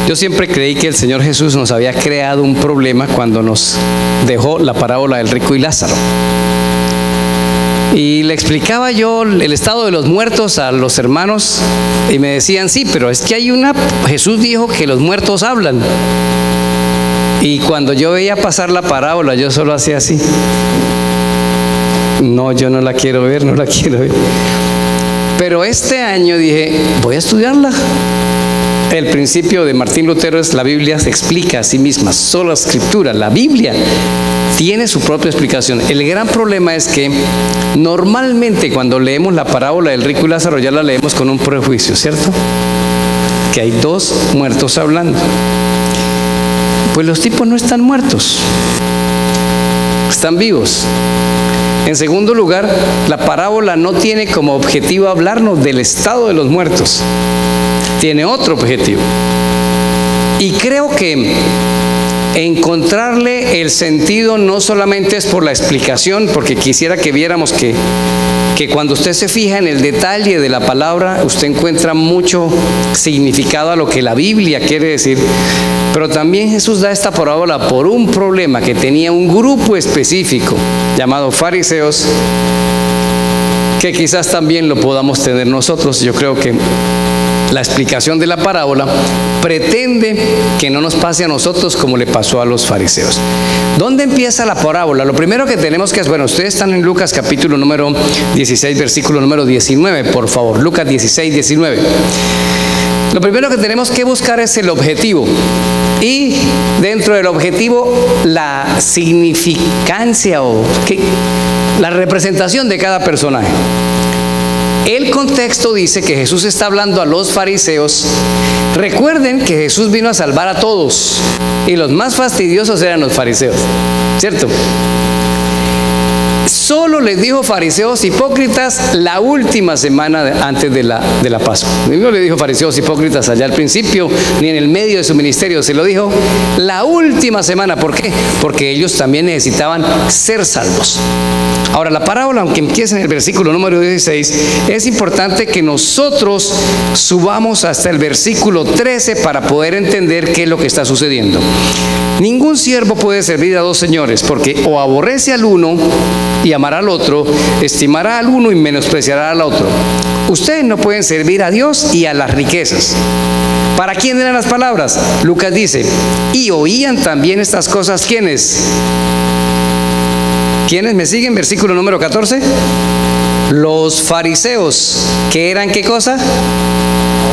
Yo siempre creí que el Señor Jesús nos había creado un problema cuando nos dejó la parábola del rico y Lázaro. Y le explicaba yo el estado de los muertos a los hermanos y me decían, sí, pero es que Jesús dijo que los muertos hablan. Y cuando yo veía pasar la parábola, yo solo hacía así. No, yo no la quiero ver, no la quiero ver. Pero este año dije, voy a estudiarla. El principio de Martín Lutero es: la Biblia se explica a sí misma, sola escritura. La Biblia tiene su propia explicación. El gran problema es que normalmente cuando leemos la parábola del rico y Lázaro ya la leemos con un prejuicio, ¿cierto? Que hay dos muertos hablando. Pues los tipos no están muertos, están vivos. En segundo lugar, la parábola no tiene como objetivo hablarnos del estado de los muertos, tiene otro objetivo. Y creo que encontrarle el sentido no solamente es por la explicación, porque quisiera que viéramos que cuando usted se fija en el detalle de la palabra, usted encuentra mucho significado a lo que la Biblia quiere decir. Pero también Jesús da esta parábola por un problema que tenía un grupo específico llamado fariseos, que quizás también lo podamos tener nosotros. Yo creo que la explicación de la parábola pretende que no nos pase a nosotros como le pasó a los fariseos. ¿Dónde empieza la parábola? Lo primero que tenemos que hacer, bueno, ustedes están en Lucas capítulo número 16, versículo número 19, por favor, Lucas 16, 19. Lo primero que tenemos que buscar es el objetivo. Y dentro del objetivo, la significancia o la representación de cada personaje. El contexto dice que Jesús está hablando a los fariseos. Recuerden que Jesús vino a salvar a todos y los más fastidiosos eran los fariseos, ¿cierto? Solo les dijo fariseos hipócritas la última semana antes de la Pascua. No le dijo fariseos hipócritas allá al principio, ni en el medio de su ministerio. Se lo dijo la última semana. ¿Por qué? Porque ellos también necesitaban ser salvos. Ahora, la parábola, aunque empiece en el versículo número 16, es importante que nosotros subamos hasta el versículo 13 para poder entender qué es lo que está sucediendo. Ningún siervo puede servir a dos señores, porque o aborrece al uno y amará al otro, estimará al uno y menospreciará al otro. Ustedes no pueden servir a Dios y a las riquezas. ¿Para quién eran las palabras? Lucas dice, y oían también estas cosas, ¿quiénes? ¿Quiénes me siguen? Versículo número 14. Los fariseos, ¿que eran qué cosa?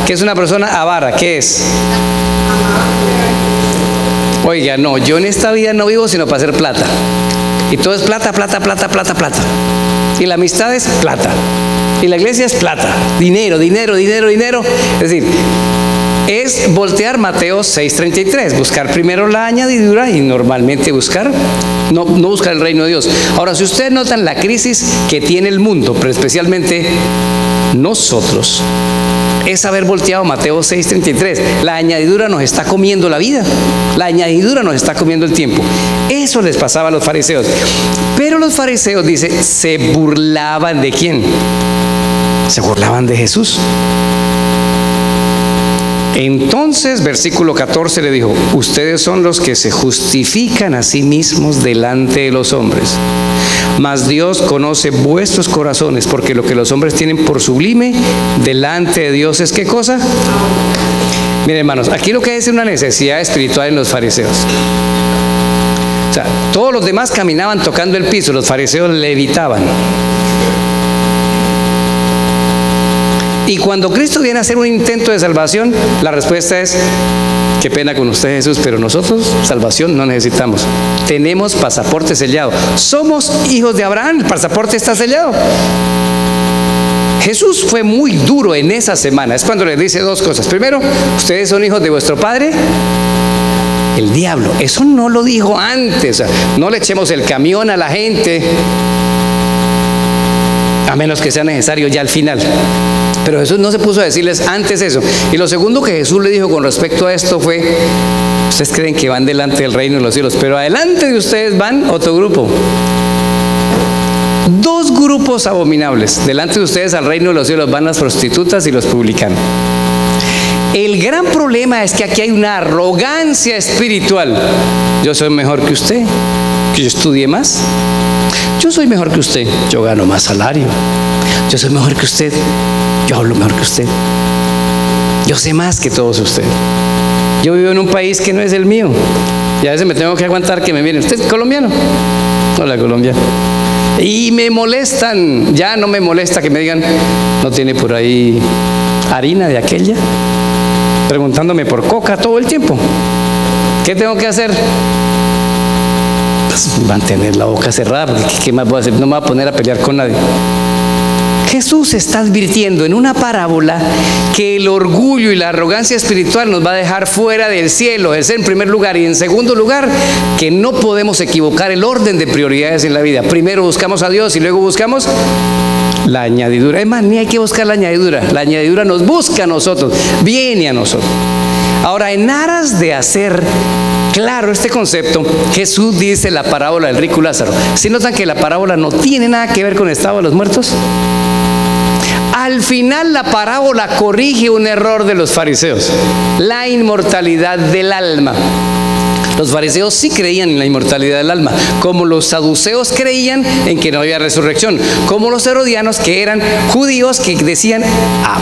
¿Qué es una persona avara? ¿Qué es? Oiga, no, yo en esta vida no vivo sino para hacer plata. Y todo es plata, plata, plata, plata, plata. Y la amistad es plata. Y la iglesia es plata. Dinero, dinero, dinero, dinero. Es decir, es voltear Mateo 6:33. Buscar primero la añadidura y normalmente no buscar el reino de Dios. Ahora, si ustedes notan la crisis que tiene el mundo, pero especialmente nosotros, es haber volteado Mateo 6:33. La añadidura nos está comiendo la vida. La añadidura nos está comiendo el tiempo. Eso les pasaba a los fariseos. Pero los fariseos, dice, se burlaban ¿de quién? Se burlaban de Jesús. Entonces, versículo 14 le dijo, ustedes son los que se justifican a sí mismos delante de los hombres, mas Dios conoce vuestros corazones, porque lo que los hombres tienen por sublime delante de Dios es ¿qué cosa? Miren, hermanos, aquí lo que es una necesidad espiritual en los fariseos. O sea, todos los demás caminaban tocando el piso, los fariseos levitaban. Y cuando Cristo viene a hacer un intento de salvación, la respuesta es, qué pena con usted, Jesús, pero nosotros salvación no necesitamos. Tenemos pasaporte sellado. Somos hijos de Abraham, el pasaporte está sellado. Jesús fue muy duro en esa semana. Es cuando les dice dos cosas. Primero, ustedes son hijos de vuestro padre, el diablo. Eso no lo dijo antes. O sea, no le echemos el camión a la gente, a menos que sea necesario ya al final. Pero Jesús no se puso a decirles antes eso. Y lo segundo que Jesús le dijo con respecto a esto fue, ustedes creen que van delante del reino de los cielos, pero adelante de ustedes van otro grupo. Dos grupos abominables. Delante de ustedes al reino de los cielos van las prostitutas y los publicanos. El gran problema es que aquí hay una arrogancia espiritual. Yo soy mejor que usted, que yo estudié más. Yo soy mejor que usted, yo gano más salario. Yo soy mejor que usted, yo hablo mejor que usted. Yo sé más que todos ustedes. Yo vivo en un país que no es el mío y a veces me tengo que aguantar que me miren. ¿Usted es colombiano? Hola, Colombia. Y me molestan. Ya no me molesta que me digan, ¿no tiene por ahí harina de aquella? Preguntándome por coca todo el tiempo. ¿Qué tengo que hacer? Pues mantener la boca cerrada, porque ¿qué más voy a hacer? No me voy a poner a pelear con nadie. Jesús está advirtiendo en una parábola que el orgullo y la arrogancia espiritual nos va a dejar fuera del cielo. Es en primer lugar. Y en segundo lugar, que no podemos equivocar el orden de prioridades en la vida. Primero buscamos a Dios y luego buscamos la añadidura. Es más, ni hay que buscar la añadidura. La añadidura nos busca a nosotros, viene a nosotros. Ahora, en aras de hacer claro este concepto, Jesús dice la parábola del rico y Lázaro. ¿Sí notan que la parábola no tiene nada que ver con el estado de los muertos? Al final la parábola corrige un error de los fariseos, la inmortalidad del alma. Los fariseos sí creían en la inmortalidad del alma, como los saduceos creían en que no había resurrección, como los herodianos, que eran judíos que decían,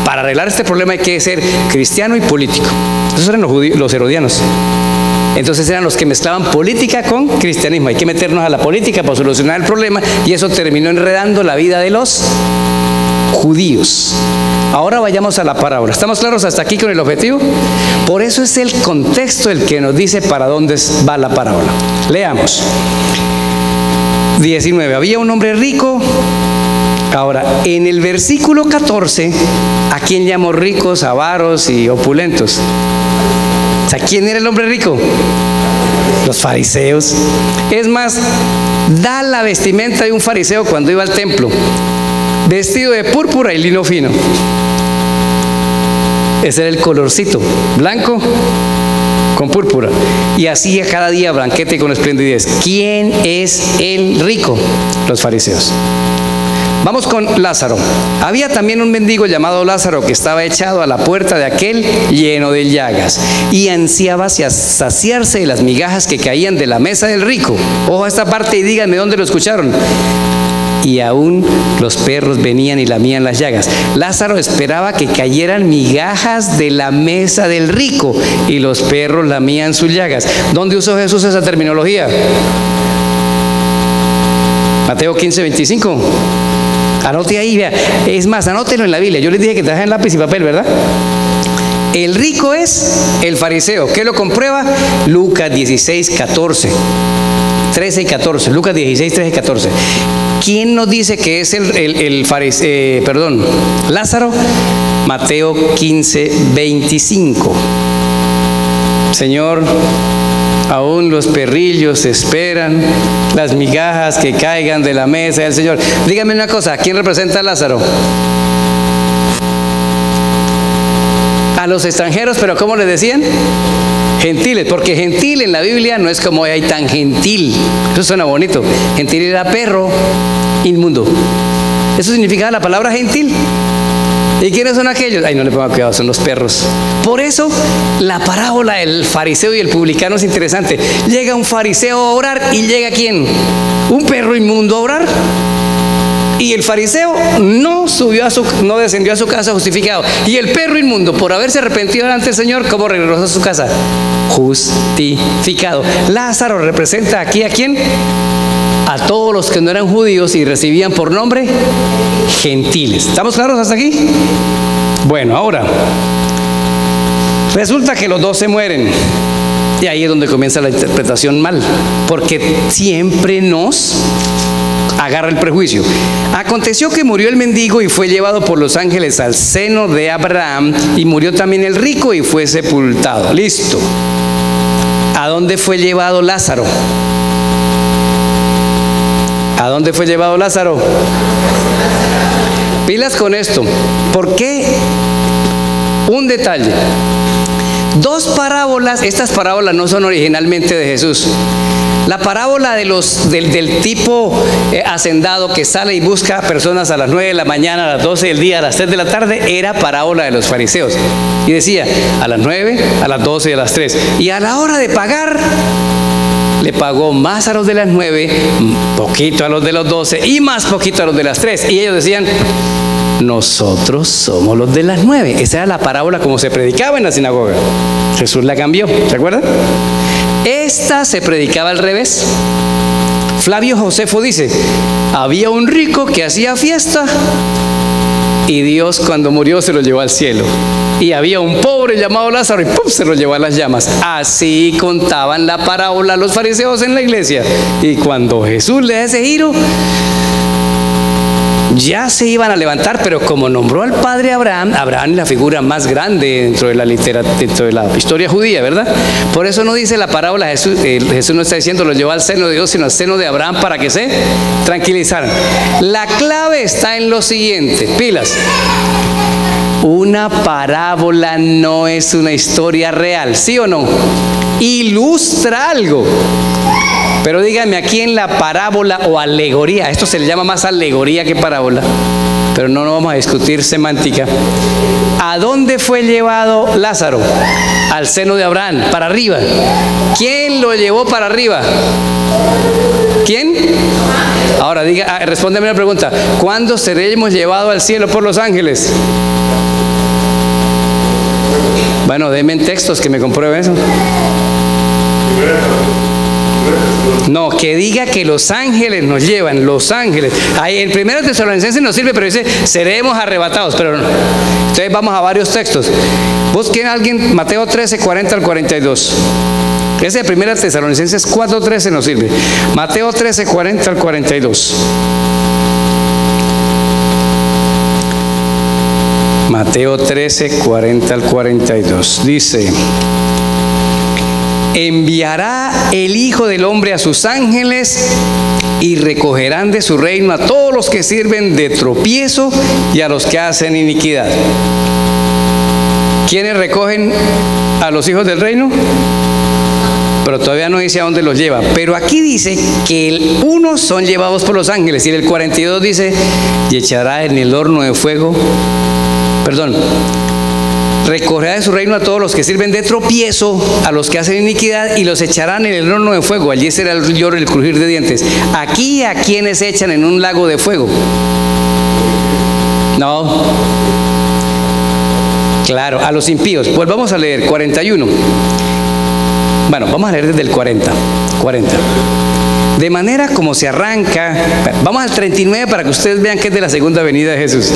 para arreglar este problema hay que ser cristiano y político. Esos eran los herodianos. Entonces eran los que mezclaban política con cristianismo. Hay que meternos a la política para solucionar el problema, y eso terminó enredando la vida de los judíos. Ahora vayamos a la parábola. ¿Estamos claros hasta aquí con el objetivo? Por eso es el contexto el que nos dice para dónde va la parábola. Leamos. 19. Había un hombre rico. Ahora, en el versículo 14, ¿a quién llamó ricos, avaros y opulentos? O sea, ¿quién era el hombre rico? Los fariseos. Es más, da la vestimenta de un fariseo cuando iba al templo, vestido de púrpura y lino fino. Ese era el colorcito, blanco con púrpura. Y hacía cada día banquete con esplendidez. ¿Quién es el rico? Los fariseos. Vamos con Lázaro. Había también un mendigo llamado Lázaro que estaba echado a la puerta de aquel lleno de llagas y ansiaba saciarse de las migajas que caían de la mesa del rico. Ojo a esta parte y díganme dónde lo escucharon. Y aún los perros venían y lamían las llagas. Lázaro esperaba que cayeran migajas de la mesa del rico y los perros lamían sus llagas. ¿Dónde usó Jesús esa terminología? Mateo 15:25. Anote ahí, vea. Es más, anótelo en la Biblia. Yo les dije que trajeran lápiz y papel, ¿verdad? El rico es el fariseo. ¿Qué lo comprueba? Lucas 16:14. 13 y 14. Lucas 16, 13 y 14. ¿Quién nos dice que es el fariseo? Lázaro. Mateo 15:25. Señor, aún los perrillos esperan las migajas que caigan de la mesa del Señor. Dígame una cosa, ¿quién representa a Lázaro? A los extranjeros, pero ¿cómo les decían? Gentiles, porque gentil en la Biblia no es como hay tan gentil. Eso suena bonito. Gentil era perro, inmundo. Eso significaba la palabra gentil. ¿Y quiénes son aquellos? Ay, no le ponga cuidado, son los perros. Por eso la parábola del fariseo y el publicano es interesante. Llega un fariseo a orar y llega ¿quién? Un perro inmundo a orar. Y el fariseo no descendió a su casa justificado. Y el perro inmundo, por haberse arrepentido delante del Señor, ¿cómo regresó a su casa? Justificado. Lázaro representa aquí ¿a quién? A todos los que no eran judíos y recibían por nombre gentiles. ¿Estamos claros hasta aquí? Bueno, ahora resulta que los dos se mueren. Y ahí es donde comienza la interpretación mal, porque siempre nos agarra el prejuicio. Aconteció que murió el mendigo y fue llevado por los ángeles al seno de Abraham, y murió también el rico y fue sepultado. Listo. ¿A dónde fue llevado Lázaro? ¿A dónde fue llevado Lázaro? Pilas con esto. ¿Por qué? Un detalle. dos parábolas. Estas parábolas no son originalmente de Jesús. La parábola del tipo hacendado que sale y busca personas a las 9 de la mañana, a las 12 del día, a las 3 de la tarde, era parábola de los fariseos. Y decía, a las 9, a las 12 y a las 3. Y a la hora de pagar, le pagó más a los de las 9, poquito a los de los 12 y más poquito a los de las 3. Y ellos decían, nosotros somos los de las 9. Esa era la parábola como se predicaba en la sinagoga. Jesús la cambió, ¿se acuerdan? Esta se predicaba al revés. Flavio Josefo dice, había un rico que hacía fiesta y Dios cuando murió se lo llevó al cielo. Y había un pobre llamado Lázaro y ¡pum!, se lo llevó a las llamas. Así contaban la parábola los fariseos en la iglesia. Y cuando Jesús le da ese giro, ya se iban a levantar, pero como nombró al padre Abraham, Abraham es la figura más grande dentro de la dentro de la historia judía, ¿verdad? Por eso no dice la parábola, Jesús no está diciendo lo llevó al seno de Dios, sino al seno de Abraham para que se tranquilizaran. La clave está en lo siguiente, pilas. Una parábola no es una historia real, ¿sí o no? Ilustra algo. Pero díganme, aquí en la parábola o alegoría, esto se le llama más alegoría que parábola, pero no vamos a discutir semántica. ¿A dónde fue llevado Lázaro? Al seno de Abraham, para arriba. ¿Quién lo llevó para arriba? ¿Quién? Ahora respóndeme la pregunta. ¿Cuándo seremos llevados al cielo por los ángeles? Bueno, denme textos que me comprueben eso. No, que diga que los ángeles nos llevan, los ángeles. Ahí en 1 Tesalonicenses nos sirve, pero dice, seremos arrebatados. Pero no. Entonces vamos a varios textos. Busquen a alguien, Mateo 13, 40 al 42. Ese de 1 Tesalonicenses 4, 13 nos sirve. Mateo 13, 40 al 42. Mateo 13, 40 al 42. Dice, enviará el Hijo del Hombre a sus ángeles y recogerán de su reino a todos los que sirven de tropiezo y a los que hacen iniquidad. ¿Quiénes recogen a los hijos del reino? Pero todavía no dice a dónde los lleva. Pero aquí dice que unos son llevados por los ángeles y en el 42 dice, y echará en el horno de fuego, recogerá de su reino a todos los que sirven de tropiezo, a los que hacen iniquidad, y los echarán en el horno de fuego. Allí será el lloro y el crujir de dientes. Aquí, ¿a quienes echan en un lago de fuego? No. Claro, a los impíos. Pues vamos a leer 41. Bueno, vamos a leer desde el 40. De manera como se arranca, vamos al 39 para que ustedes vean que es de la segunda venida de Jesús.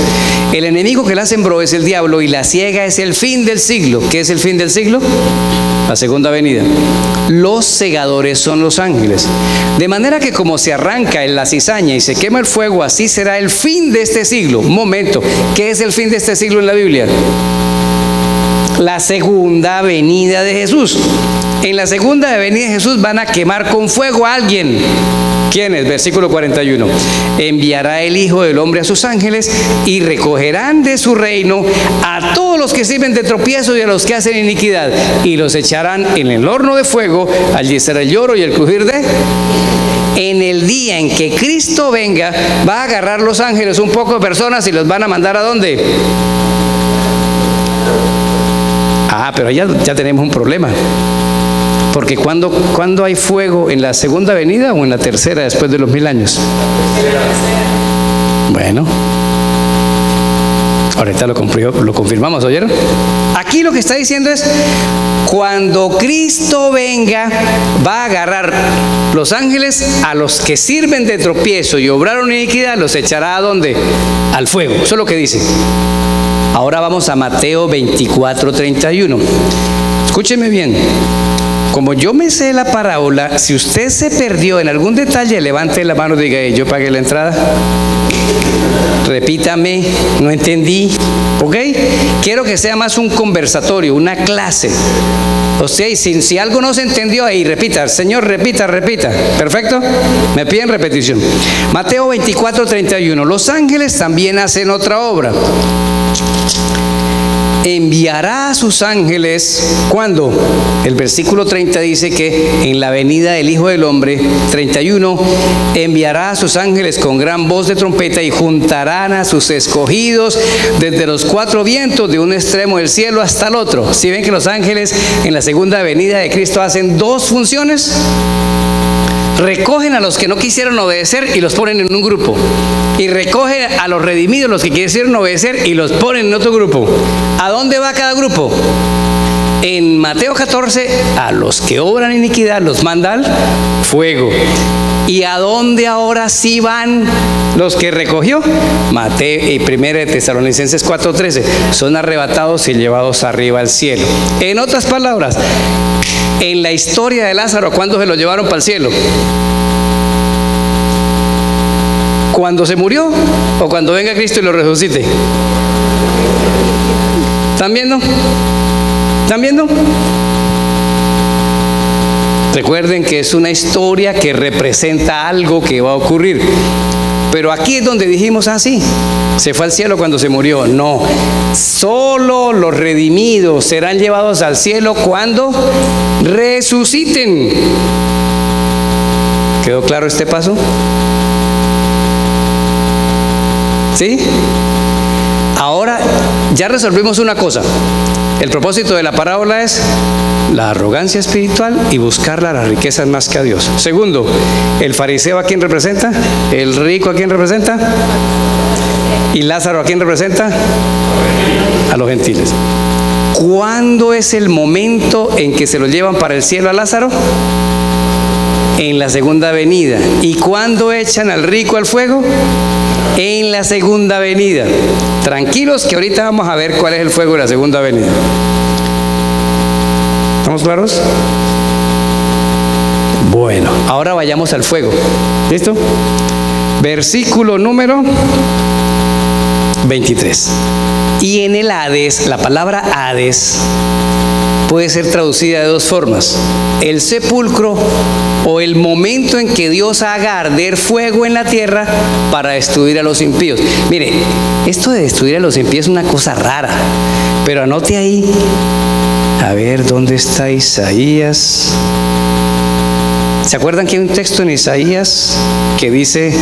El enemigo que la sembró es el diablo y la siega es el fin del siglo. ¿Qué es el fin del siglo? La segunda venida. Los segadores son los ángeles. De manera que como se arranca en la cizaña y se quema el fuego, así será el fin de este siglo. Un momento, ¿qué es el fin de este siglo en la Biblia? La segunda venida de Jesús. En la segunda venida de Jesús van a quemar con fuego a alguien. ¿Quién es? Versículo 41. Enviará el Hijo del Hombre a sus ángeles y recogerán de su reino a todos los que sirven de tropiezo y a los que hacen iniquidad, y los echarán en el horno de fuego. Allí será el lloro y el crujir de... En el día en que Cristo venga, va a agarrar los ángeles un poco de personas y los van a mandar ¿a dónde? Pero ya tenemos un problema. Porque ¿cuándo hay fuego? ¿En la segunda venida o en la tercera después de los 1000 años? Bueno, ahorita lo confirmamos, ¿oyeron? Aquí lo que está diciendo es, cuando Cristo venga, va a agarrar los ángeles a los que sirven de tropiezo y obraron iniquidad, los echará ¿a dónde? Al fuego. Eso es lo que dice. Ahora vamos a Mateo 24, 31. Escúcheme bien. Como yo me sé la parábola, si usted se perdió en algún detalle, levante la mano y diga, yo pagué la entrada. Repítame, no entendí. ¿Ok? Quiero que sea más un conversatorio, una clase. O sea, si algo no se entendió ahí, repita, Señor, repita. ¿Perfecto? Me piden repetición. Mateo 24, 31. Los ángeles también hacen otra obra. enviará a sus ángeles. ¿Cuándo? El versículo 30 dice que en la venida del Hijo del Hombre, 31, enviará a sus ángeles con gran voz de trompeta y juntarán a sus escogidos desde los cuatro vientos, de un extremo del cielo hasta el otro. ¿Sí ven que los ángeles en la segunda venida de Cristo hacen dos funciones? Recogen a los que no quisieron obedecer y los ponen en un grupo, y recogen a los redimidos, los que quisieron obedecer, y los ponen en otro grupo. ¿A dónde va cada grupo? En Mateo 14, a los que obran iniquidad los manda al fuego. ¿Y a dónde ahora sí van los que recogió? Mateo y 1 de Tesalonicenses 4:13, son arrebatados y llevados arriba al cielo. En otras palabras, en la historia de Lázaro, ¿cuándo se lo llevaron para el cielo? ¿Cuando se murió o cuando venga Cristo y lo resucite? ¿Están viendo? ¿Están viendo? Recuerden que es una historia que representa algo que va a ocurrir. Pero aquí es donde dijimos así, se fue al cielo cuando se murió. No, solo los redimidos serán llevados al cielo cuando resuciten. ¿Quedó claro este paso? ¿Sí? Ahora ya resolvimos una cosa. El propósito de la parábola es la arrogancia espiritual y buscar las riquezas más que a Dios. Segundo, el fariseo, ¿a quién representa? El rico, ¿a quién representa? ¿Y Lázaro, a quién representa? A los gentiles. ¿Cuándo es el momento en que se lo llevan para el cielo a Lázaro? En la segunda venida. ¿Y cuándo echan al rico al fuego? En la segunda venida. Tranquilos que ahorita vamos a ver cuál es el fuego de la segunda venida. ¿Estamos claros? Bueno, ahora vayamos al fuego. ¿Listo? Versículo número 23. Y en el Hades, la palabra Hades puede ser traducida de dos formas: el sepulcro o el momento en que Dios haga arder fuego en la tierra para destruir a los impíos. Mire, esto de destruir a los impíos es una cosa rara, pero anote ahí. A ver, ¿dónde está Isaías? ¿Se acuerdan que hay un texto en Isaías que dice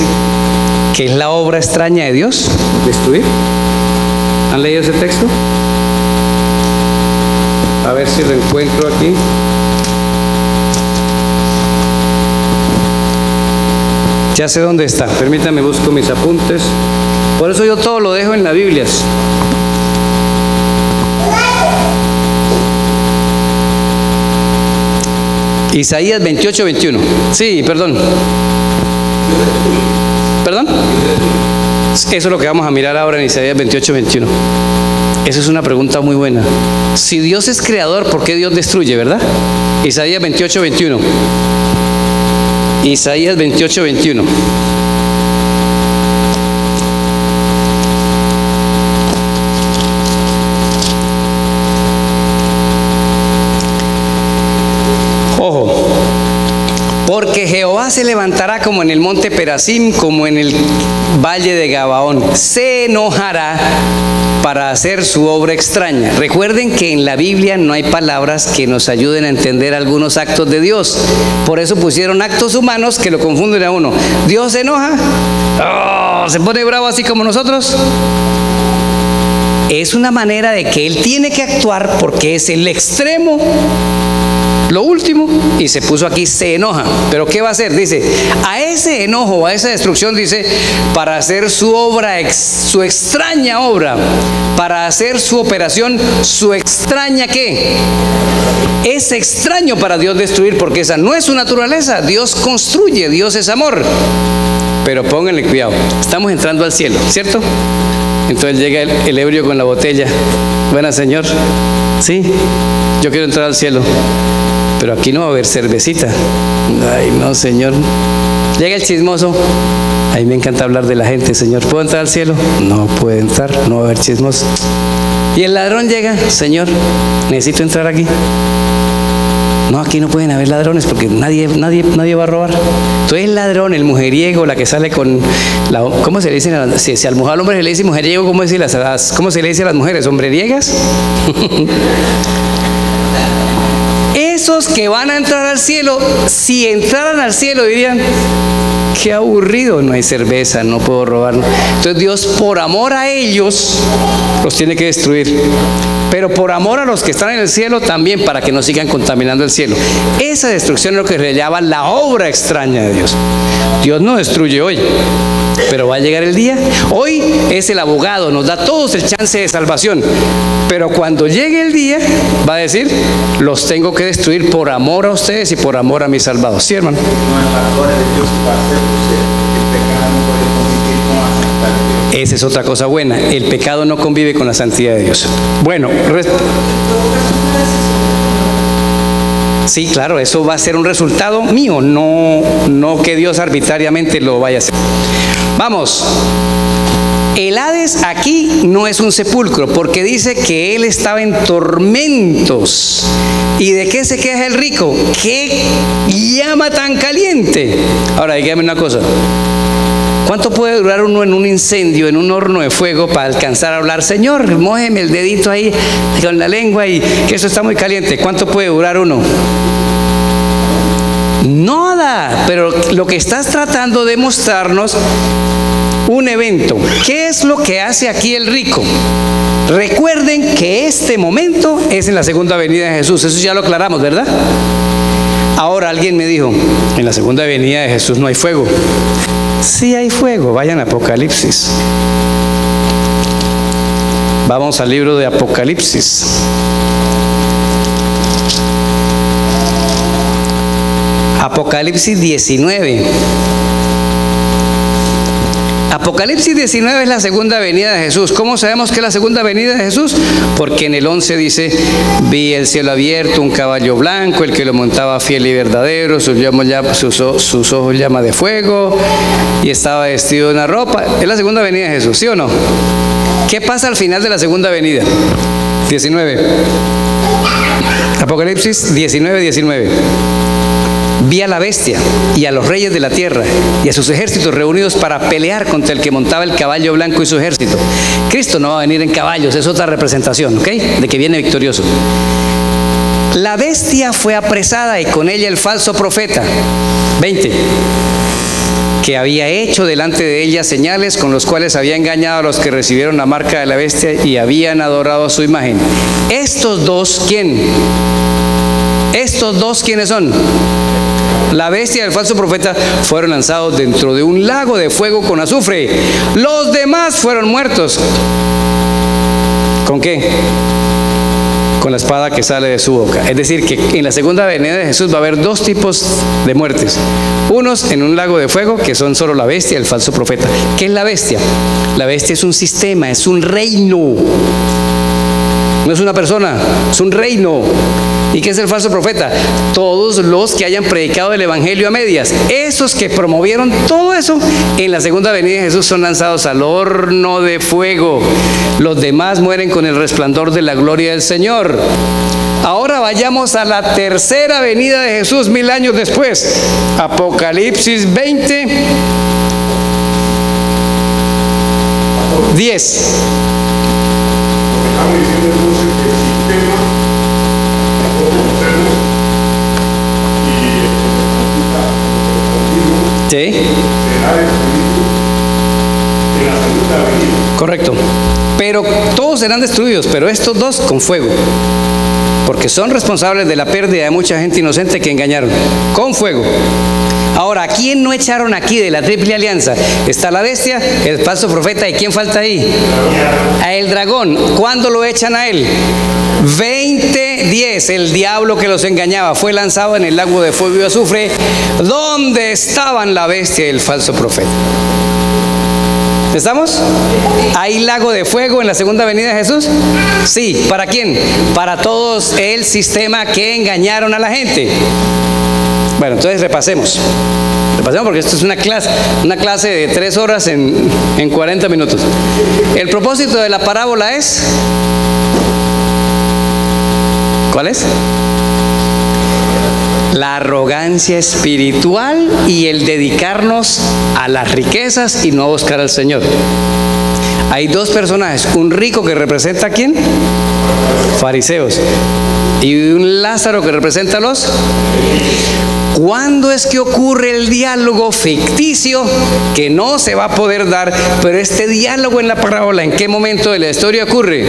que es la obra extraña de Dios destruir? ¿Han leído ese texto? A ver si lo encuentro aquí. Ya sé dónde está. Permítanme, busco mis apuntes. Por eso yo todo lo dejo en la Biblia. Isaías 28:21. Sí, perdón. ¿Perdón? Eso es lo que vamos a mirar ahora en Isaías 28:21. Esa es una pregunta muy buena. Si Dios es creador, ¿por qué Dios destruye, verdad? Isaías 28:21. Isaías 28:21. Ojo. Porque Jehová se levantará como en el monte Perasim, como en el valle de Gabaón. Se enojará para hacer su obra extraña. Recuerden que en la Biblia no hay palabras que nos ayuden a entender algunos actos de Dios. Por eso pusieron actos humanos que lo confunden a uno. ¿Dios se enoja? Oh, ¿se pone bravo así como nosotros? Es una manera de que Él tiene que actuar porque es el extremo, lo último, y se puso aquí, se enoja. ¿Pero qué va a hacer? Dice, a ese enojo, a esa destrucción, dice, para hacer su obra, su extraña obra, para hacer su operación, su extraña ¿qué? Es extraño para Dios destruir, porque esa no es su naturaleza. Dios construye, Dios es amor. Pero pónganle cuidado, estamos entrando al cielo, ¿cierto? Entonces llega el ebrio con la botella. Buena, señor. Sí, yo quiero entrar al cielo, pero aquí no va a haber cervecita. Ay, no, señor. Llega el chismoso. A mí me encanta hablar de la gente, señor. ¿Puedo entrar al cielo? No puede entrar, no va a haber chismoso. Y el ladrón llega, señor, necesito entrar aquí. No, aquí no pueden haber ladrones porque nadie va a robar. Entonces el ladrón, el mujeriego, la que sale con la, ¿cómo se le dice? Si al hombre se le dice mujeriego, ¿cómo se le dice a las mujeres? ¿Hombreriegas? Esos que van a entrar al cielo, si entraran al cielo dirían: qué aburrido, no hay cerveza, no puedo robar. Entonces Dios, por amor a ellos, los tiene que destruir. Pero por amor a los que están en el cielo también, para que no sigan contaminando el cielo. Esa destrucción es lo que se llama la obra extraña de Dios. Dios no destruye hoy, pero va a llegar el día. Hoy es el abogado, nos da todos el chance de salvación. Pero cuando llegue el día, va a decir: los tengo que destruir por amor a ustedes y por amor a mi salvador. ¿Sí, hermano? Esa es otra cosa buena. El pecado no convive con la santidad de Dios. Bueno, sí, claro, eso va a ser un resultado mío, no que Dios arbitrariamente lo vaya a hacer. Vamos. El Hades aquí no es un sepulcro, porque dice que él estaba en tormentos. ¿Y de qué se queja el rico? ¡Qué llama tan caliente! Ahora, dígame una cosa. ¿Cuánto puede durar uno en un incendio, en un horno de fuego, para alcanzar a hablar: Señor, mójeme el dedito ahí con la lengua y que eso está muy caliente? ¿Cuánto puede durar uno? Nada. Pero lo que estás tratando de mostrarnos, un evento. ¿Qué es lo que hace aquí el rico? Recuerden que este momento es en la segunda venida de Jesús. Eso ya lo aclaramos, ¿verdad? Ahora alguien me dijo: en la segunda venida de Jesús no hay fuego. Sí hay fuego. Vayan a Apocalipsis. Vamos al libro de Apocalipsis. Apocalipsis 19. Apocalipsis 19 es la segunda venida de Jesús. ¿Cómo sabemos que es la segunda venida de Jesús? Porque en el 11 dice: vi el cielo abierto, un caballo blanco, el que lo montaba fiel y verdadero, sus ojos llama de fuego, y estaba vestido de una ropa. Es la segunda venida de Jesús, ¿sí o no? ¿Qué pasa al final de la segunda venida? 19. Apocalipsis 19. Vi a la bestia y a los reyes de la tierra y a sus ejércitos reunidos para pelear contra el que montaba el caballo blanco y su ejército. Cristo no va a venir en caballos, es otra representación, ¿ok? De que viene victorioso. La bestia fue apresada y con ella el falso profeta. 20. Que había hecho delante de ella señales con los cuales había engañado a los que recibieron la marca de la bestia y habían adorado su imagen. Estos dos, ¿quién? Estos dos, ¿quiénes son? La bestia y el falso profeta fueron lanzados dentro de un lago de fuego con azufre. Los demás fueron muertos. ¿Con qué? Con la espada que sale de su boca. Es decir, que en la segunda venida de Jesús va a haber dos tipos de muertes. Unos en un lago de fuego, que son solo la bestia y el falso profeta. ¿Qué es la bestia? La bestia es un sistema, es un reino. No es una persona, es un reino. ¿Y qué es el falso profeta? Todos los que hayan predicado el evangelio a medias. Esos que promovieron todo eso, en la segunda venida de Jesús son lanzados al horno de fuego. Los demás mueren con el resplandor de la gloria del Señor. Ahora vayamos a la tercera venida de Jesús 1000 años después. Apocalipsis 20, 10. Sí. Correcto. Pero todos serán destruidos, pero estos dos con fuego. Porque son responsables de la pérdida de mucha gente inocente que engañaron. Con fuego. Ahora, ¿a quién no echaron aquí de la triple alianza? Está la bestia, el falso profeta, ¿y quién falta ahí? A el dragón. ¿Cuándo lo echan a él? 20:10. El diablo que los engañaba fue lanzado en el lago de fuego y azufre, donde estaban la bestia y el falso profeta. ¿Estamos? ¿Hay lago de fuego en la segunda venida de Jesús? Sí. ¿Para quién? Para todos el sistema que engañaron a la gente. Bueno, entonces repasemos porque esto es una clase de 3 horas en 40 minutos. El propósito de la parábola es, ¿cuál es? la arrogancia espiritual y el dedicarnos a las riquezas y no a buscar al Señor. Hay dos personajes, un rico que representa ¿a quién? Fariseos, y un Lázaro que representa a los... ¿Cuándo es que ocurre el diálogo ficticio que no se va a poder dar? Pero este diálogo en la parábola, ¿en qué momento de la historia ocurre?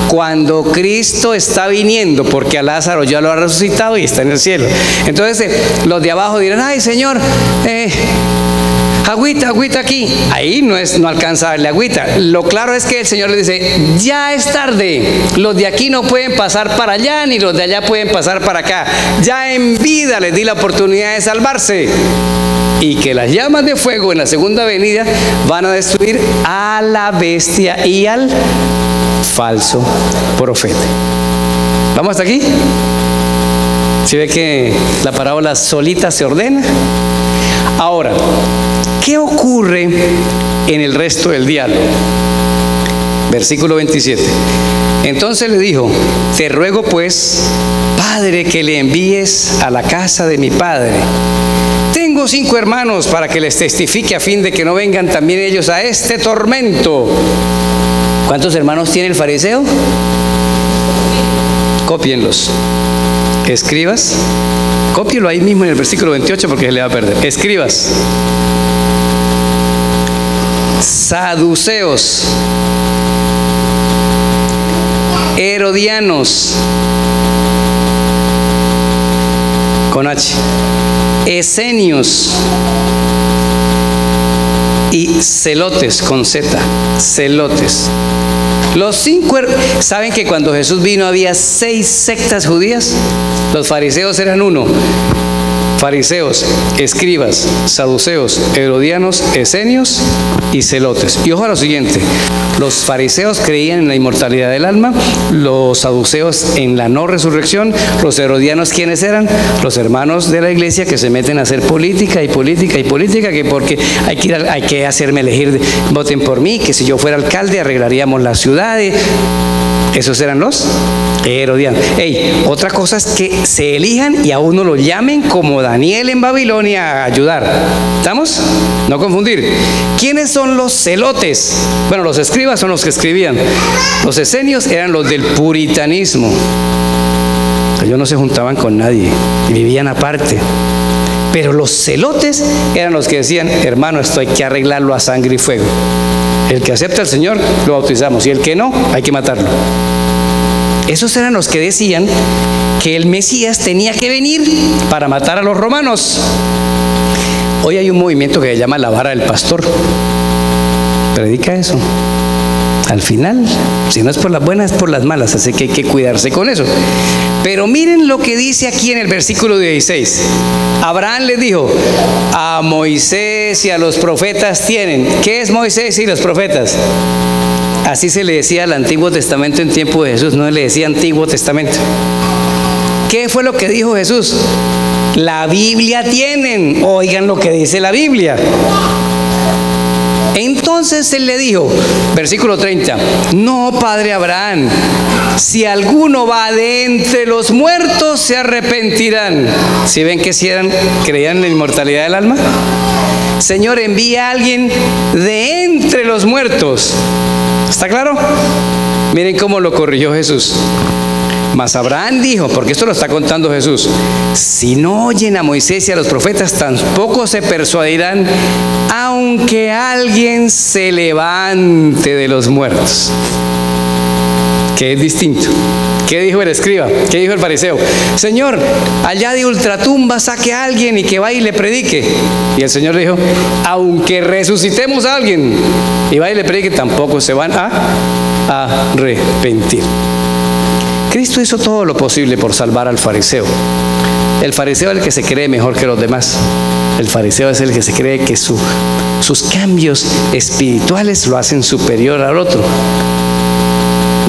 Cuando Cristo está viniendo, porque a Lázaro ya lo ha resucitado y está en el cielo. Entonces los de abajo dirán, ay Señor, agüita aquí. Ahí no alcanza a darle agüita. Lo claro es que el Señor le dice, ya es tarde, los de aquí no pueden pasar para allá, ni los de allá pueden pasar para acá. Ya en vida les di la oportunidad de salvarse. Y que las llamas de fuego en la segunda venida van a destruir a la bestia y al falso profeta. ¿Vamos hasta aquí? ¿Sí ve que la parábola solita se ordena? Ahora, ¿qué ocurre en el resto del diálogo? Versículo 27. Entonces le dijo, te ruego pues, Padre, que le envíes a la casa de mi padre. Tengo 5 hermanos para que les testifique a fin de que no vengan también ellos a este tormento. ¿Cuántos hermanos tiene el fariseo? Cópienlos. Escribas. Cópielo ahí mismo en el versículo 28 porque se le va a perder. Escribas. Saduceos. Herodianos. Con H. Esenios. Y celotes con Z. Celotes. Los 5, ¿saben que cuando Jesús vino había 6 sectas judías? Los fariseos eran 1. Fariseos, escribas, saduceos, herodianos, esenios y celotes. Y ojo a lo siguiente, los fariseos creían en la inmortalidad del alma, los saduceos en la no resurrección, los herodianos, ¿quiénes eran? Los hermanos de la iglesia que se meten a hacer política y política y política, que porque hay que hacerme elegir, voten por mí, que si yo fuera alcalde arreglaríamos las ciudades. Esos eran los herodianos. Otra cosa es que se elijan y a uno lo llamen como Daniel en Babilonia a ayudar. ¿Estamos? No confundir. ¿Quiénes son los celotes? Bueno, los escribas son los que escribían. Los esenios eran los del puritanismo. Ellos no se juntaban con nadie, vivían aparte. Pero los celotes eran los que decían, hermano, esto hay que arreglarlo a sangre y fuego. El que acepta al Señor, lo bautizamos, y el que no, hay que matarlo. Esos eran los que decían que el Mesías tenía que venir para matar a los romanos. Hoy hay un movimiento que se llama la vara del pastor. Predica eso. Al final, si no es por las buenas, es por las malas, así que hay que cuidarse con eso. Pero miren lo que dice aquí en el versículo 16. Abraham les dijo, a Moisés y a los profetas tienen. ¿Qué es Moisés y los profetas? Así se le decía al Antiguo Testamento en tiempo de Jesús, no le decía Antiguo Testamento. ¿Qué fue lo que dijo Jesús? La Biblia tienen, oigan lo que dice la Biblia. Entonces él le dijo, versículo 30, no, padre Abraham, si alguno va de entre los muertos se arrepentirán. ¿Sí ven que creían en la inmortalidad del alma? Señor, envía a alguien de entre los muertos. ¿Está claro? Miren cómo lo corrigió Jesús. Mas Abraham dijo, porque esto lo está contando Jesús, si no oyen a Moisés y a los profetas, tampoco se persuadirán, aunque alguien se levante de los muertos. Que es distinto. ¿Qué dijo el escriba? ¿Qué dijo el fariseo? Señor, allá de ultratumba saque a alguien y que vaya y le predique. Y el Señor le dijo, aunque resucitemos a alguien y vaya y le predique, tampoco se van a arrepentir. Cristo hizo todo lo posible por salvar al fariseo. El fariseo es el que se cree mejor que los demás. El fariseo es el que se cree que sus cambios espirituales lo hacen superior al otro.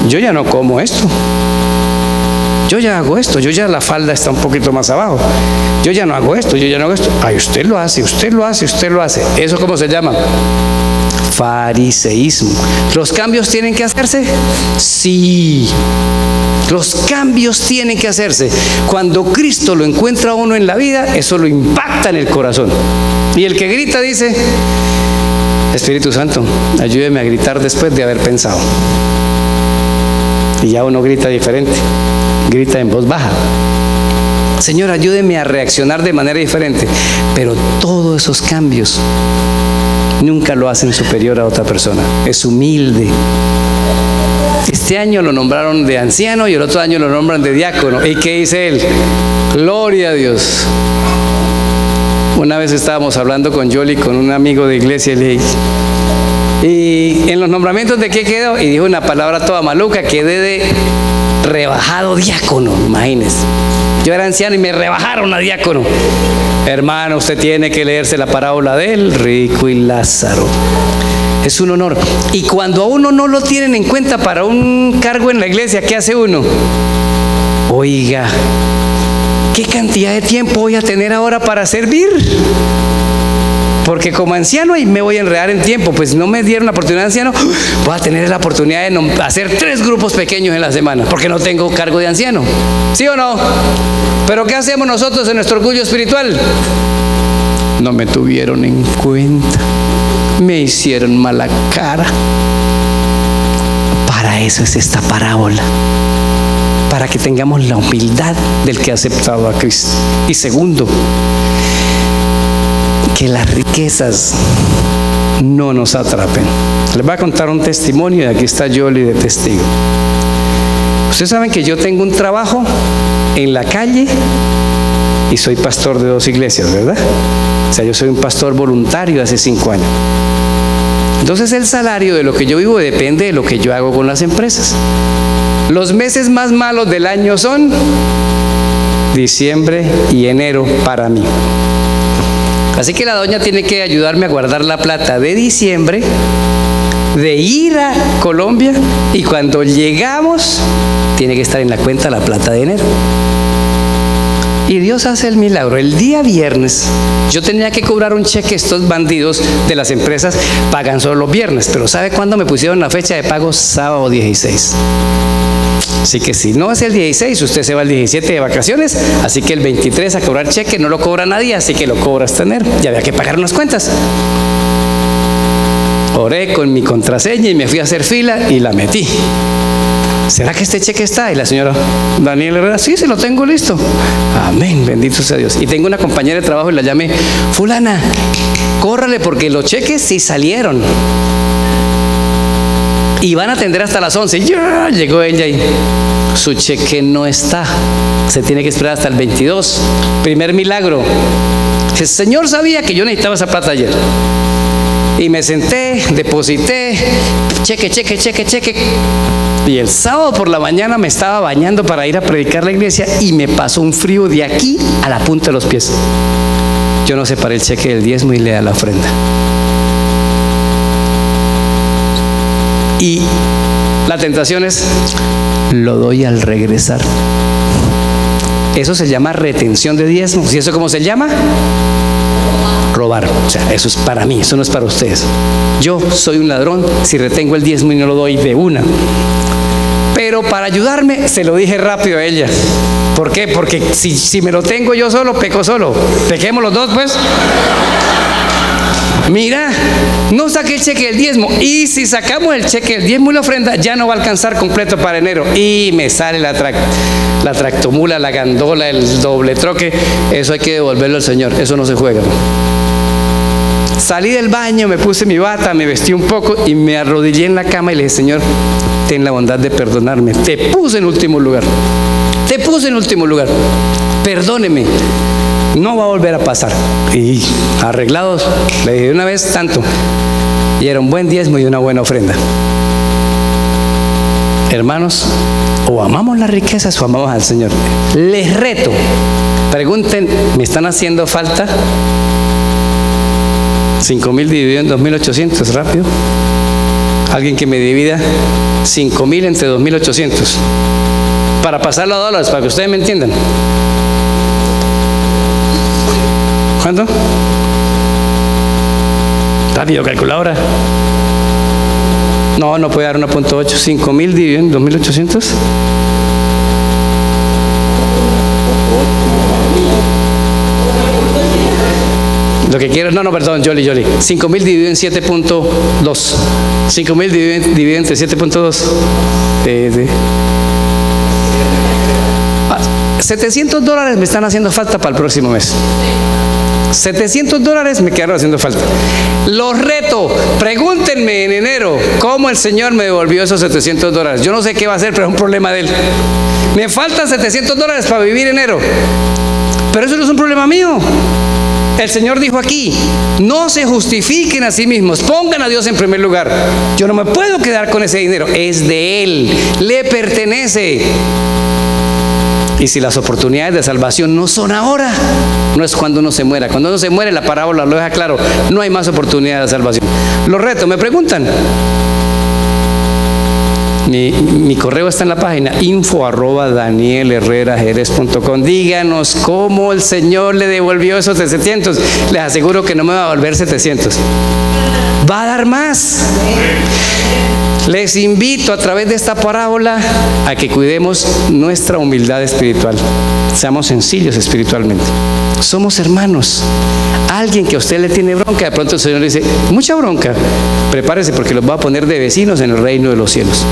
Yo ya no como esto. Yo ya hago esto. Yo ya la falda está un poquito más abajo. Yo ya no hago esto. Yo ya no hago esto. Ay, usted lo hace, usted lo hace, usted lo hace. ¿Eso cómo se llama? Fariseísmo. ¿Los cambios tienen que hacerse? Sí. Los cambios tienen que hacerse. Cuando Cristo lo encuentra a uno en la vida, eso lo impacta en el corazón. Y el que grita dice: Espíritu Santo, ayúdeme a gritar después de haber pensado. Y ya uno grita diferente, grita en voz baja. Señor, ayúdeme a reaccionar de manera diferente. Pero todos esos cambios nunca lo hacen superior a otra persona. Es humilde. Este año lo nombraron de anciano y el otro año lo nombran de diácono. ¿Y qué dice él? Gloria a Dios. Una vez estábamos hablando con Yoli, con un amigo de iglesia, y le dije: ¿y en los nombramientos de qué quedó? Y dijo una palabra toda maluca: quedé de rebajado diácono. Imagínense, yo era anciano y me rebajaron a diácono. Hermano, usted tiene que leerse la parábola del rico y Lázaro. Es un honor. Y cuando a uno no lo tienen en cuenta para un cargo en la iglesia, ¿qué hace uno? Oiga, ¿qué cantidad de tiempo voy a tener ahora para servir? Porque como anciano ahí me voy a enredar en tiempo. Pues si no me dieron la oportunidad de anciano, voy a tener la oportunidad de hacer 3 grupos pequeños en la semana, porque no tengo cargo de anciano. ¿Sí o no? Pero ¿qué hacemos nosotros en nuestro orgullo espiritual? No me tuvieron en cuenta, me hicieron mala cara. Para eso es esta parábola, para que tengamos la humildad del que ha aceptado a Cristo. Y segundo, que las riquezas no nos atrapen. Les voy a contar un testimonio y aquí está Yoli de testigo. Ustedes saben que yo tengo un trabajo en la calle y soy pastor de 2 iglesias, ¿verdad? O sea, yo soy un pastor voluntario hace 5 años. Entonces el salario de lo que yo vivo depende de lo que yo hago con las empresas. Los meses más malos del año son diciembre y enero para mí. Así que la doña tiene que ayudarme a guardar la plata de diciembre, de ir a Colombia, y cuando llegamos tiene que estar en la cuenta la plata de enero. Y Dios hace el milagro. El día viernes yo tenía que cobrar un cheque. Estos bandidos de las empresas pagan solo los viernes, pero ¿sabe cuándo me pusieron la fecha de pago? Sábado 16. Así que si no es el 16, usted se va el 17 de vacaciones, así que el 23 a cobrar cheque. No lo cobra nadie, así que lo cobra hasta enero. Ya había que pagar unas cuentas. Oré con mi contraseña y me fui a hacer fila y la metí. ¿Será que este cheque está? Y la señora Daniela Herrera: sí, se lo tengo listo. Amén, bendito sea Dios. Y tengo una compañera de trabajo y la llamé: fulana, córrale porque los cheques sí salieron y van a atender hasta las 11. Ya llegó ella y su cheque no está, se tiene que esperar hasta el 22. Primer milagro. El Señor sabía que yo necesitaba esa plata ayer. Y me senté, deposité, cheque. Y el sábado por la mañana me estaba bañando para ir a predicar la iglesia y me pasó un frío de aquí a la punta de los pies. Yo no separé el cheque del diezmo y le da la ofrenda. Y la tentación es: lo doy al regresar. Eso se llama retención de diezmos. ¿Y eso cómo se llama? Robar. O sea, eso es para mí, eso no es para ustedes. Yo soy un ladrón si retengo el diezmo y no lo doy de una. Pero para ayudarme se lo dije rápido a ella. ¿Por qué? Porque si me lo tengo yo solo, peco solo. Pequemos los dos, pues. Mira, no saqué el cheque del diezmo, y si sacamos el cheque del diezmo y la ofrenda, ya no va a alcanzar completo para enero. Y me sale la tractomula, la gandola, el doble troque. Eso hay que devolverlo al Señor, eso no se juega. Salí del baño, me puse mi bata, me vestí un poco y me arrodillé en la cama y le dije: Señor, ten la bondad de perdonarme. Te puse en último lugar. Te puse en último lugar. Perdóneme. No va a volver a pasar. Y arreglados, le dije de una vez tanto. Y era un buen diezmo y una buena ofrenda. Hermanos, o amamos las riquezas o amamos al Señor. Les reto, pregunten: ¿me están haciendo falta 5,000 dividido en 2,800? Rápido. Alguien que me divida 5,000 entre 2,800 para pasarlo a dólares, para que ustedes me entiendan. ¿Cuánto? Rápido, calculadora. No puede dar 1.8. 5,000 dividido en 2,800. que quiero, perdón, Yoli. 5.000 dividido en 7.2. 5.000 dividido entre 7.2. $700 me están haciendo falta para el próximo mes. $700 me quedaron haciendo falta. Los reto, pregúntenme en enero cómo el Señor me devolvió esos $700. Yo no sé qué va a hacer, pero es un problema de Él. Me faltan $700 para vivir enero, pero eso no es un problema mío. El Señor dijo aquí: no se justifiquen a sí mismos, pongan a Dios en primer lugar. Yo no me puedo quedar con ese dinero, es de Él, le pertenece. Y si las oportunidades de salvación no son ahora, no es cuando uno se muera. Cuando uno se muere, la parábola lo deja claro, no hay más oportunidades de salvación. Los reto, me preguntan. Mi correo está en la página info@danielherrerajerez.com. Díganos cómo el Señor le devolvió esos 700. Les aseguro que no me va a devolver 700. Va a dar más. Les invito a través de esta parábola a que cuidemos nuestra humildad espiritual. Seamos sencillos espiritualmente. Somos hermanos. Alguien que a usted le tiene bronca, de pronto el Señor le dice: mucha bronca, prepárese porque los va a poner de vecinos en el reino de los cielos.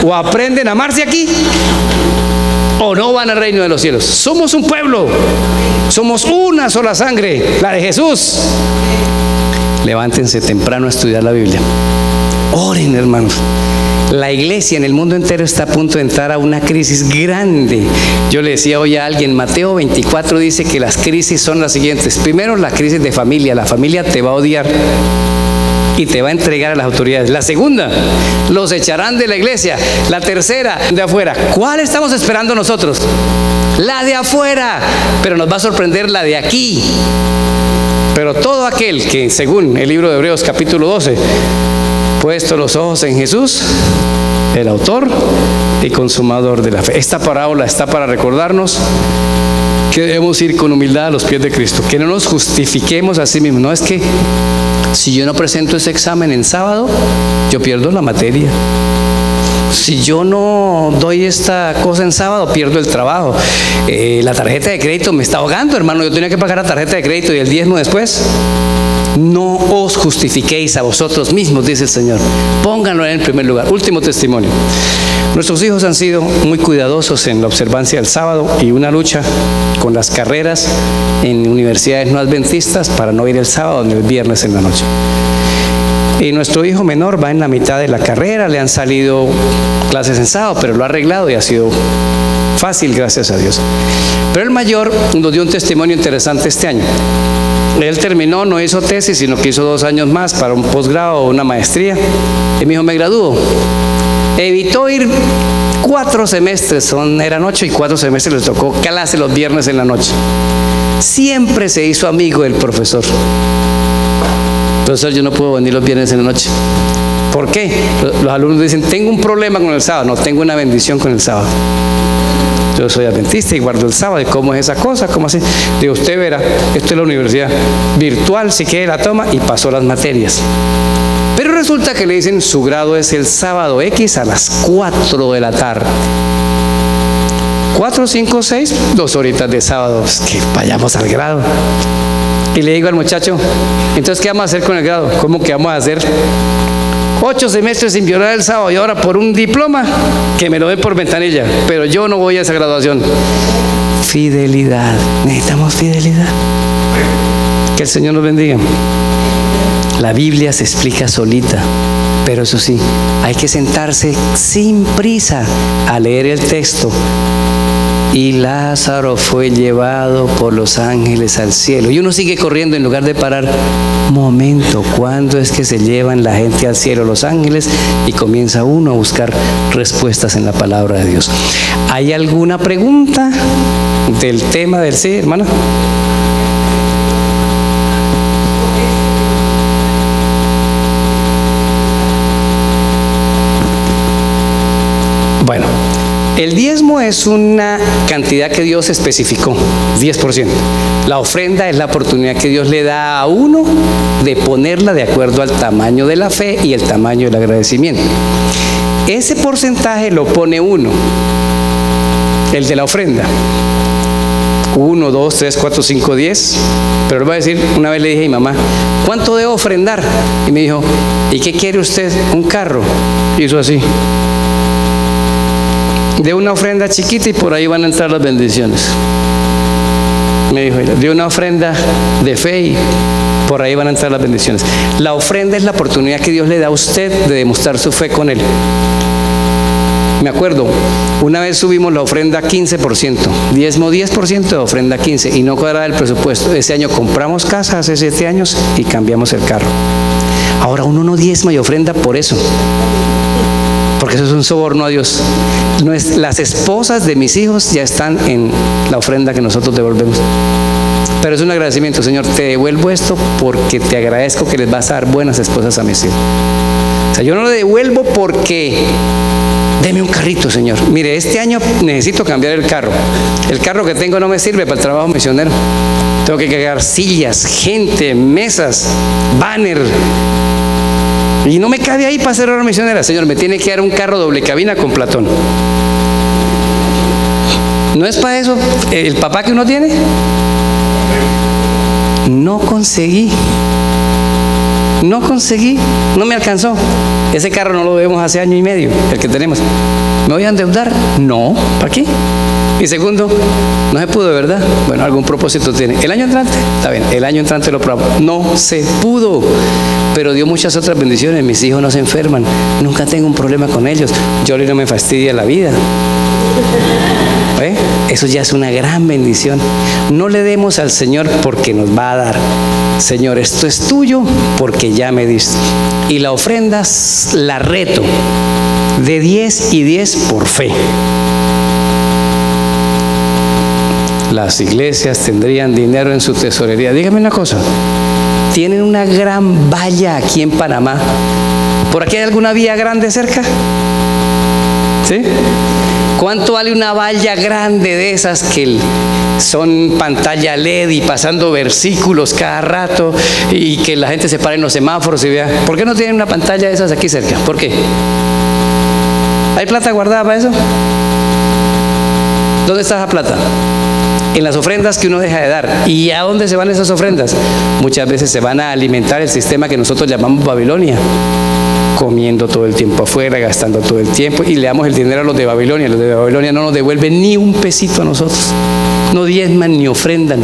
O aprenden a amarse aquí, o no van al reino de los cielos. Somos un pueblo, somos una sola sangre, la de Jesús. Levántense temprano a estudiar la Biblia. Oren, hermanos. La iglesia en el mundo entero está a punto de entrar a una crisis grande. Yo le decía hoy a alguien, Mateo 24 dice que las crisis son las siguientes. Primero, la crisis de familia. La familia te va a odiar y te va a entregar a las autoridades. La segunda, los echarán de la iglesia. La tercera, de afuera. ¿Cuál estamos esperando nosotros? La de afuera. Pero nos va a sorprender la de aquí. Pero todo aquel que, según el libro de Hebreos capítulo 12, puesto los ojos en Jesús, el autor y consumador de la fe. Esta parábola está para recordarnos que debemos ir con humildad a los pies de Cristo, que no nos justifiquemos a sí mismos. No es que si yo no presento ese examen en sábado, yo pierdo la materia. Si yo no doy esta cosa en sábado, pierdo el trabajo. La tarjeta de crédito me está ahogando, hermano. Yo tenía que pagar la tarjeta de crédito y el diezmo después. No os justifiquéis a vosotros mismos, dice el Señor. Pónganlo en el primer lugar. Último testimonio. Nuestros hijos han sido muy cuidadosos en la observancia del sábado y una lucha con las carreras en universidades no adventistas para no ir el sábado ni el viernes en la noche. Y nuestro hijo menor va en la mitad de la carrera, le han salido clases en sábado, pero lo ha arreglado y ha sido fácil, gracias a Dios. Pero el mayor nos dio un testimonio interesante este año. Él terminó, no hizo tesis, sino que hizo 2 años más para un posgrado o una maestría. Y me dijo: me gradúo. Evitó ir 4 semestres, eran 8 y 4 semestres, les tocó clase los viernes en la noche. Siempre se hizo amigo del profesor. Profesor, yo no puedo venir los viernes en la noche. ¿Por qué? Los alumnos dicen: tengo un problema con el sábado. No, tengo una bendición con el sábado. Yo soy adventista y guardo el sábado. ¿Y cómo es esa cosa? ¿Cómo así? Digo, usted verá, esto es la universidad virtual, si quiere la toma, y pasó las materias. Pero resulta que le dicen: su grado es el sábado X a las 4 de la tarde. 4, 5, 6, 2 horitas de sábado. Pues que vayamos al grado. Y le digo al muchacho: entonces, ¿qué vamos a hacer con el grado? ¿Cómo que vamos a hacer 8 semestres sin violar el sábado y ahora por un diploma que me lo den por ventanilla? Pero yo no voy a esa graduación. Fidelidad. Necesitamos fidelidad. Que el Señor nos bendiga. La Biblia se explica solita, pero eso sí, hay que sentarse sin prisa a leer el texto. Y Lázaro fue llevado por los ángeles al cielo. Y uno sigue corriendo en lugar de parar. Momento, ¿cuándo es que se llevan la gente al cielo los ángeles? Y comienza uno a buscar respuestas en la palabra de Dios. ¿Hay alguna pregunta del tema del sí, hermana? Bueno, el diezmo es una cantidad que Dios especificó, 10%. La ofrenda es la oportunidad que Dios le da a uno de ponerla de acuerdo al tamaño de la fe y el tamaño del agradecimiento. Ese porcentaje lo pone uno, el de la ofrenda. 1, 2, 3, 4, 5, 10. Pero le voy a decir, una vez le dije a mi mamá, ¿cuánto debo ofrendar? Y me dijo, ¿y qué quiere usted? ¿Un carro? Hizo así. De una ofrenda chiquita y por ahí van a entrar las bendiciones. Me dijo ella, de una ofrenda de fe y por ahí van a entrar las bendiciones. La ofrenda es la oportunidad que Dios le da a usted de demostrar su fe con Él. Me acuerdo, una vez subimos la ofrenda 15%, diezmo 10% de ofrenda 15% y no cuadraba el presupuesto. Ese año compramos casa hace 7 años y cambiamos el carro. Ahora uno no diezma y ofrenda por eso, porque eso es un soborno a Dios. Las esposas de mis hijos ya están en la ofrenda que nosotros devolvemos. Pero es un agradecimiento, Señor, te devuelvo esto porque te agradezco que les vas a dar buenas esposas a mis hijos. O sea, yo no lo devuelvo porque deme un carrito, Señor. Mire, este año necesito cambiar el carro. El carro que tengo no me sirve para el trabajo misionero. Tengo que cargar sillas, gente, mesas, banner. Y no me cabe ahí para hacer obra misionera. Señor, me tiene que dar un carro doble cabina con Platón. ¿No es para eso el papá que uno tiene? No conseguí, no me alcanzó. Ese carro no lo vemos hace 1 año y medio, el que tenemos. ¿Me voy a endeudar? No, ¿para qué? Y segundo, no se pudo, ¿verdad? Bueno, algún propósito tiene. ¿El año entrante? Está bien, el año entrante lo probamos. No se pudo, pero dio muchas otras bendiciones. Mis hijos no se enferman, nunca tengo un problema con ellos. Yoli no me fastidia la vida. Eso ya es una gran bendición. No le demos al Señor porque nos va a dar. Señor, esto es tuyo porque ya me diste. Y la ofrenda la reto de 10 y 10 por fe. Las iglesias tendrían dinero en su tesorería. Dígame una cosa, tienen una gran valla aquí en Panamá. ¿Por aquí hay alguna vía grande cerca? ¿Sí? ¿Cuánto vale una valla grande de esas que son pantalla LED y pasando versículos cada rato y que la gente se para en los semáforos y vea? ¿Por qué no tienen una pantalla de esas aquí cerca? ¿Por qué? ¿Hay plata guardada para eso? ¿Dónde está esa plata? En las ofrendas que uno deja de dar. ¿Y a dónde se van esas ofrendas? Muchas veces se van a alimentar el sistema que nosotros llamamos Babilonia. Comiendo todo el tiempo afuera, gastando todo el tiempo, y le damos el dinero a los de Babilonia. Los de Babilonia no nos devuelven ni un pesito a nosotros, no diezman ni ofrendan,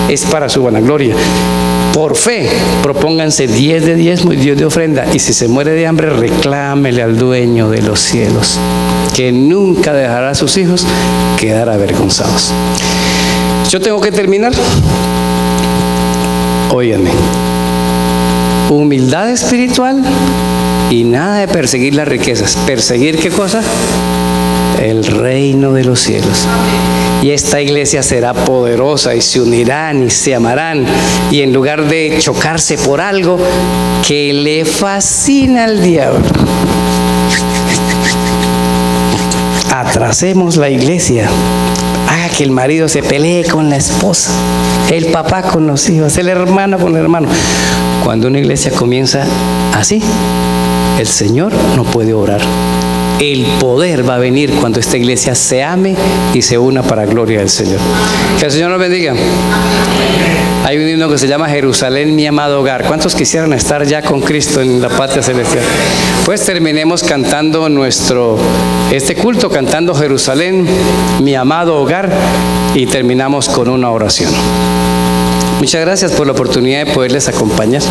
es para su vanagloria. Por fe, propónganse 10 de diezmo y 10 de ofrenda, y si se muere de hambre, reclámele al dueño de los cielos, que nunca dejará a sus hijos quedar avergonzados. Yo tengo que terminar. Óiganme, humildad espiritual y nada de perseguir las riquezas. ¿Perseguir qué cosa? El reino de los cielos. Y esta iglesia será poderosa y se unirán y se amarán, y en lugar de chocarse por algo que le fascina al diablo, atrasemos la iglesia. Haga que el marido se pelee con la esposa, el papá con los hijos, el hermano con el hermano. Cuando una iglesia comienza así, el Señor no puede obrar. El poder va a venir cuando esta iglesia se ame y se una para gloria del Señor. Que el Señor nos bendiga. Hay un himno que se llama Jerusalén, mi amado hogar. ¿Cuántos quisieran estar ya con Cristo en la patria celestial? Pues terminemos cantando este culto, cantando Jerusalén, mi amado hogar, y terminamos con una oración. Muchas gracias por la oportunidad de poderles acompañar.